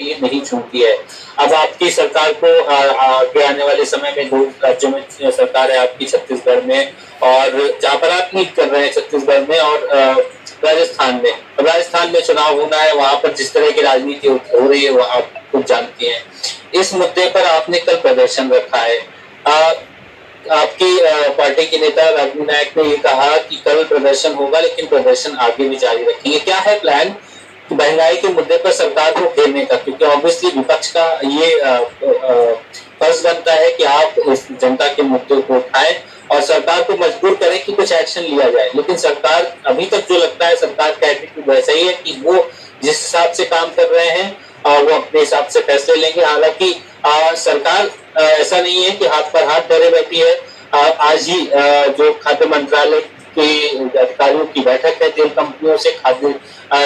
लिए नहीं छोड़ती है। अब आपकी सरकार को आगे आने वाले समय में 2 राज्यों में सरकार है आपकी, छत्तीसगढ़ में, और जहाँ पर आप लीड कर रहे हैं छत्तीसगढ़ में और राजस्थान में। राजस्थान में चुनाव होना है, वहां पर जिस तरह की राजनीति हो रही है वो आप खुद जानती हैं। इस मुद्दे पर आपने कल प्रदर्शन रखा है। आपकी पार्टी के नेता राजू नायक ने ये कहा कि कल प्रदर्शन होगा लेकिन प्रदर्शन आगे भी जारी रखेंगे। क्या है प्लान महंगाई के मुद्दे पर सरकार को घेरने का? क्योंकि ऑब्वियसली विपक्ष का ये फर्ज बनता है कि आप इस जनता के मुद्दों को उठाएं और सरकार को मजबूर करें कि कुछ एक्शन लिया जाए। लेकिन सरकार अभी तक जो लगता है सरकार का एटीट्यूड वैसा ही है कि वो जिस हिसाब से काम कर रहे हैं वो अपने हिसाब से फैसले लेंगे। हालांकि सरकार ऐसा नहीं है कि हाथ पर हाथ धरे बैठी है। आज ही जो खाद्य मंत्रालय के अधिकारियों की बैठक है, तेल कंपनियों से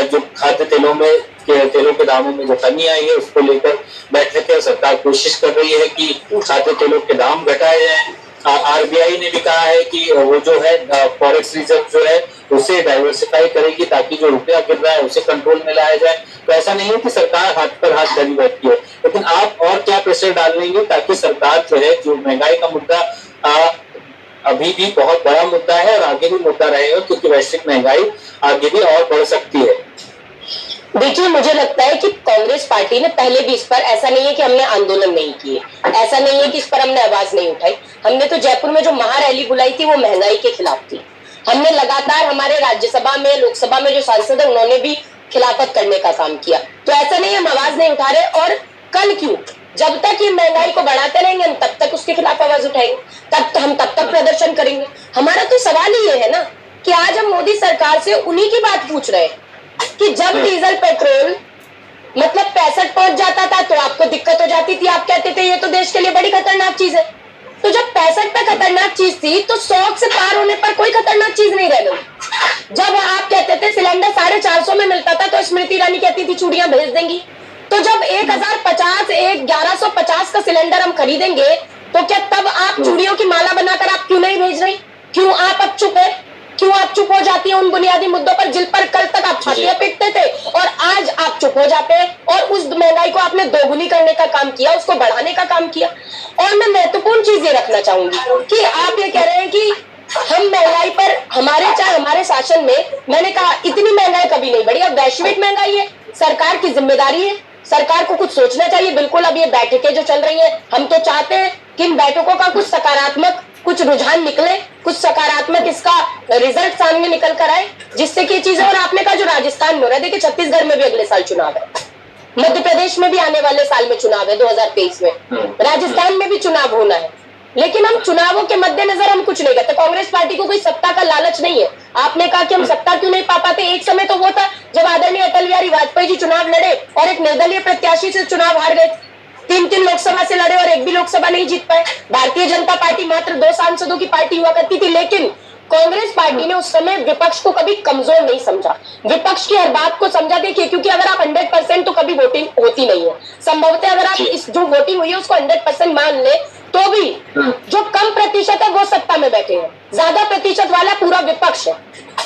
जो खाद्य तेलों के दामों में जो कमी आई है उसको लेकर बैठक है। सरकार कोशिश कर रही है कि खाद्य तेलों के दाम घटाए जाएं। आरबीआई ने भी कहा है कि वो जो है फॉरेक्स रिजर्व जो है उसे डाइवर्सिफाई करेगी ताकि जो रुपया गिर रहा है उसे कंट्रोल में लाया जाए। तो ऐसा नहीं है कि सरकार हाथ पर हाथ धरी बैठी है, लेकिन आप और क्या प्रेशर डाल लेंगे ताकि सरकार जो है, जो महंगाई का मुद्दा अभी भी बहुत बड़ा मुद्दा है और आगे भी मुद्दा रहेगा, क्योंकि वैश्विक महंगाई आगे भी और बढ़ सकती है। देखिए, मुझे लगता है कि कांग्रेस पार्टी ने पहले भी इस पर, ऐसा नहीं है कि हमने आंदोलन नहीं किए, ऐसा नहीं है कि इस पर हमने आवाज नहीं उठाई। हमने तो जयपुर में जो महारैली बुलाई थी वो महंगाई के खिलाफ थी। हमने लगातार हमारे राज्यसभा में, लोकसभा में जो सांसद है उन्होंने भी खिलाफत करने का काम किया। तो ऐसा नहीं हम आवाज नहीं उठा रहे। और कल क्यों, जब तक ये महंगाई को बढ़ाते रहेंगे हम तब तक उसके खिलाफ आवाज उठाएंगे, तब तक प्रदर्शन करेंगे। हमारा तो सवाल ही ये है ना कि आज हम मोदी सरकार से उन्हीं की बात पूछ रहे हैं कि जब डीजल पेट्रोल मतलब 65 पहुंच जाता था तो आपको दिक्कत हो जाती थी, आप कहते थे ये तो देश के लिए बड़ी खतरनाक चीज है। तो जब 65 पे खतरनाक चीज थी तो 100 से पार होने पर कोई खतरनाक चीज नहीं रह गई। जब आप कहते थे सिलेंडर 450 में मिलता था तो स्मृति ईरानी कहती थी चूड़ियां भेज देंगी। तो जब 1150 का सिलेंडर हम खरीदेंगे तो क्या तब आप चूड़ियों की माला बनाकर आप क्यों नहीं भेज रही? क्यों आप अब चुप है? क्यों आप चुप हो जाती है उन बुनियादी मुद्दों पर जिन पर कल तक आप छातियां पीटते थे और आज आप चुप हो जाते हैं? और उस महंगाई को आपने दोगुनी करने का काम किया, उसको बढ़ाने का काम किया। और मैं महत्वपूर्ण चीज ये रखना चाहूंगी कि आप ये कह रहे हैं कि हम महंगाई पर हमारे शासन में, मैंने कहा इतनी महंगाई कभी नहीं बढ़ी। अब वैश्विक महंगाई है, सरकार की जिम्मेदारी है, सरकार को कुछ सोचना चाहिए। बिल्कुल, अब ये बैठकें जो चल रही है, हम तो चाहते हैं कि इन बैठकों का कुछ सकारात्मक कुछ रुझान निकले, कुछ सकारात्मक इसका रिजल्ट सामने निकल कर आए, जिससे की चीजें। और आपने कहा जो राजस्थान में हो रहा है, देखिए छत्तीसगढ़ में भी अगले साल चुनाव है, मध्य प्रदेश में भी आने वाले साल में चुनाव है 2023 में, राजस्थान में भी चुनाव होना है। लेकिन हम चुनावों के मद्देनजर हम कुछ नहीं करते। कांग्रेस पार्टी को कोई सत्ता का लालच नहीं है। आपने कहा कि हम सत्ता क्यों नहीं पा पाते, एक समय तो वो था जब आदरणीय अटल बिहारी वाजपेयी जी चुनाव लड़े और एक निर्दलीय प्रत्याशी से चुनाव हार गए। 3 लोकसभा से लड़े और एक भी लोकसभा नहीं जीत पाए। भारतीय जनता पार्टी मात्र 2 सांसदों की पार्टी हुआ करती थी, लेकिन कांग्रेस पार्टी ने उस समय विपक्ष को कभी कमजोर नहीं समझा, विपक्ष की हर बात को समझा। देखिए, क्योंकि अगर आप 100% तो कभी वोटिंग होती नहीं है। संभवतः अगर आप इस जो वोटिंग हुई है उसको 100% मान ले तो भी जो कम प्रतिशत है वो सत्ता में बैठे हैं, ज्यादा प्रतिशत वाला पूरा विपक्ष है।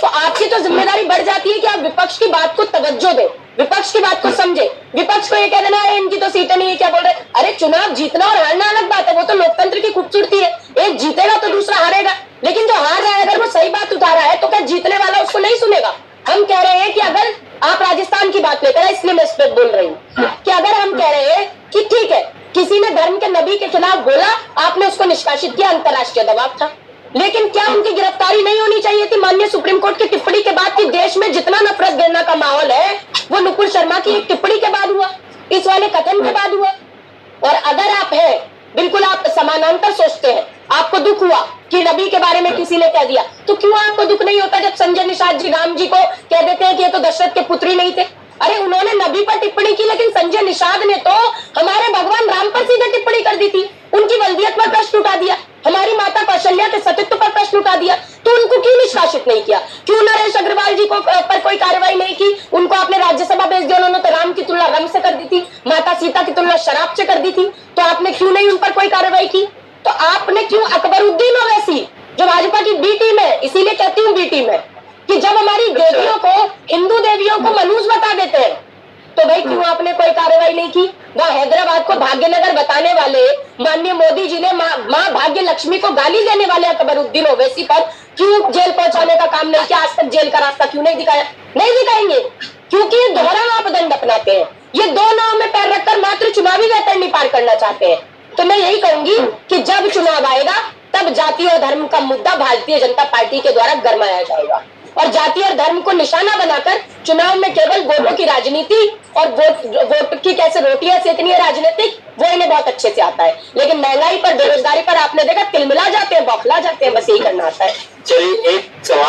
तो आपकी तो जिम्मेदारी बढ़ जाती है कि आप विपक्ष की बात को तवज्जो दें, विपक्ष की बात को समझे। विपक्ष को ये कह देना है इनकी तो सीटें नहीं है, क्या बोल रहे? अरे चुनाव जीतना और हारना अलग बात है, वो तो लोकतंत्र की खूबसूरती है। एक जीतेगा तो दूसरा हारेगा, लेकिन जो हार रहा है अगर वो सही बात उठा रहा है तो क्या जीतने वाला उसको नहीं सुनेगा? हम कह रहे हैं कि अगर आप राजस्थान की बात लेकर, इसलिए मैं इस पर बोल रही हूँ कि अगर हम कह रहे हैं कि ठीक है, किसी ने धर्म के नबी के खिलाफ बोला, आपने उसको निष्कासित किया, अंतर्राष्ट्रीय दबाव था, लेकिन क्या उनकी गिरफ्तारी नहीं होनी चाहिए थी? माननीय सुप्रीम कोर्ट की टिप्पणी के बाद कि देश में जितना नफरत गिरना का माहौल है वो नुपुर शर्मा की एक टिप्पणी के बाद हुआ, इस वाले कथन के बाद हुआ। और अगर आप हैं, बिल्कुल आप समानांतर सोचते हैं, आपको दुख हुआ कि नबी के बारे में किसी ने कह दिया, तो क्यों आपको दुख नहीं होता जब संजय निषाद जी राम जी को कह देते हैं कि ये तो दशरथ के पुत्र ही नहीं थे? अरे उन्होंने नबी पर टिप्पणी की, लेकिन संजय निषाद ने तो हमारे भगवान राम पर सीधे टिप्पणी कर दी थी, उनकी वल्दियत पर प्रश्न उठा दिया, हमारी माता कौशल्या के सतीत्व पर प्रश्न उठा दिया। तो उनको क्यों निष्कासित नहीं किया? क्यों नरेश अग्रवाल जी को पर कोई कार्रवाई नहीं की? उनको आपने राज्यसभा भेज दिया, उन्होंने तो राम की तुलना रंग से कर दी थी, माता सीता की तुलना शराब से कर दी थी, तो आपने क्यों नहीं उन पर कोई कार्रवाई की? तो आपने क्यों अकबरुद्दीन ओवैसी जो भाजपा की बी टीम है, इसीलिए कहती हूँ बी टीम है, कि जब हमारी देवियों को, हिंदू देवियों को मनूस बता देते हैं, तो भाई क्यों आपने कोई कार्रवाई नहीं की? वहाँ हैदराबाद को भाग्यनगर बताने वाले माननीय मोदी जी ने माँ भाग्य लक्ष्मी को गाली देने वाले अकबरुद्दीन ओवैसी पर क्यों जेल पहुंचाने का काम नहीं किया? आज तक जेल का रास्ता क्यों नहीं दिखाया? नहीं दिखाएंगे क्योंकि ये दोहरा मापदंड अपनाते हैं। ये दो नाव में पैर रखकर मात्र चुनावी वैतरणी पार करना चाहते हैं। तो मैं यही कहूंगी कि जब चुनाव आएगा तब जाति और धर्म का मुद्दा भारतीय जनता पार्टी के द्वारा गरमाया जाएगा और जाति और धर्म को निशाना बनाकर चुनाव में केवल वोटों की राजनीति और वोट की कैसे रोटियां सेकनी है राजनीतिक, वो इन्हें बहुत अच्छे से आता है। लेकिन महंगाई पर, बेरोजगारी पर आपने देखा तिलमिला जाते हैं, बौखला जाते हैं, बस यही करना आता है। चलिए एक सवाल